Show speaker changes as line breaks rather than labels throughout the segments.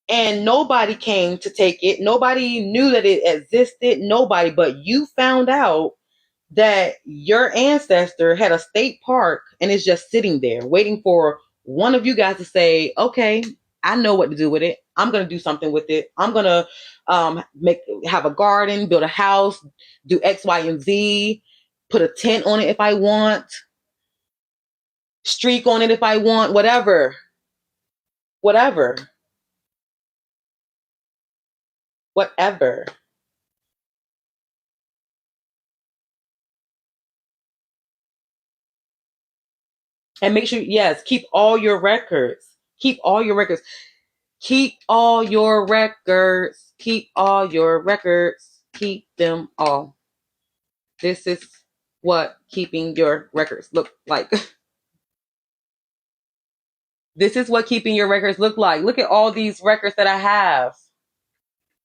and nobody came to take it. Nobody knew that it existed. Nobody, but you found out that your ancestor had a state park and is just sitting there waiting for one of you guys to say, okay, I know what to do with it. I'm going to do something with it. I'm going to make have a garden, build a house, do X, Y, and Z, put a tent on it if I want, streak on it if I want, whatever, whatever, whatever. And make sure, yes, keep all your records. Keep all your records. Keep all your records. Keep all your records. Keep them all. This is what keeping your records look like. This is what keeping your records look like. Look at all these records that I have.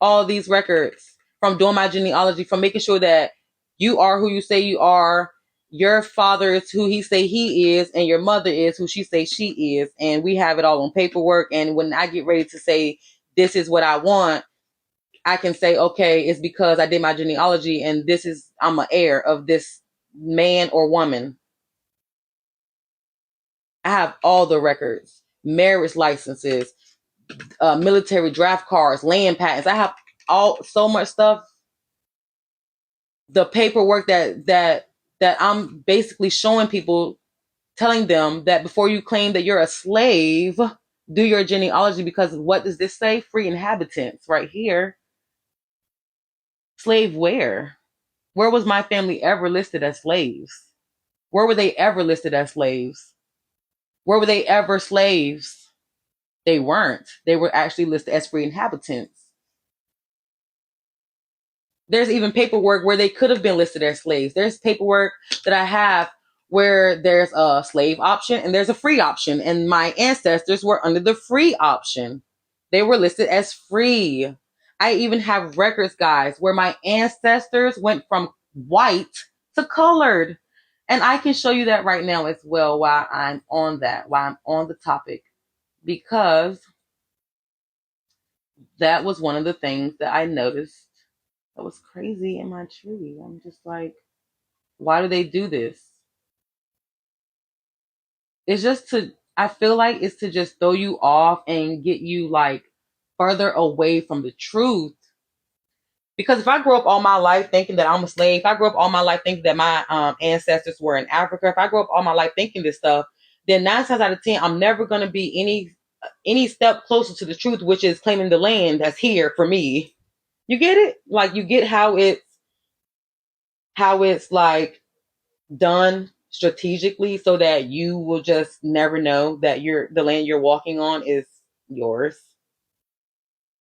All these records from doing my genealogy, from making sure that you are who you say you are, your father is who he say he is, and your mother is who she say she is, and we have it all on paperwork. And when I get ready to say this is what I want, I can say, okay, it's because I did my genealogy, and this is I'm an heir of this man or woman. I have all the records, marriage licenses, military draft cards, land patents. I have all so much stuff. The paperwork that I'm basically showing people, telling them that before you claim that you're a slave, do your genealogy, because what does this say? Free inhabitants right here. Slave where? Where was my family ever listed as slaves? Where were they ever listed as slaves? Where were they ever slaves? They weren't. They were actually listed as free inhabitants. There's even paperwork where they could have been listed as slaves. There's paperwork that I have where there's a slave option and there's a free option. And my ancestors were under the free option. They were listed as free. I even have records, guys, where my ancestors went from white to colored. And I can show you that right now as well while I'm on that, while I'm on the topic, because that was one of the things that I noticed that was crazy in my tree. I'm just like, why do they do this? It's just to, I feel like it's to just throw you off and get you like further away from the truth. Because if I grew up all my life thinking that I'm a slave, if I grew up all my life thinking that my ancestors were in Africa, if I grew up all my life thinking this stuff, then 9 times out of 10, I'm never going to be any step closer to the truth, which is claiming the land that's here for me. You get it? Like you get how it's like done strategically so that you will just never know that the land you're walking on is yours.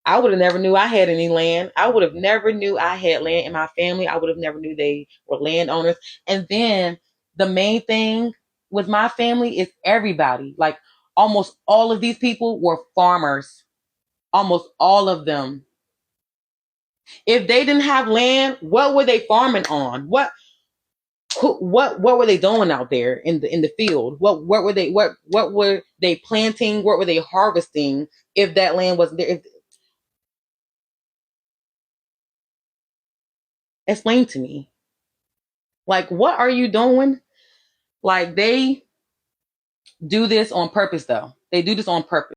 I would have never knew I had any land. I would have never knew I had land in my family. I would have never knew they were landowners. And then the main thing with my family is everybody, like almost all of these people were farmers. Almost all of them. If they didn't have land, what were they farming on? What were they doing out there in the field? What were they planting? What were they harvesting if that land wasn't there? Explain to me. Like, what are you doing? Like, they do this on purpose, though. They do this on purpose.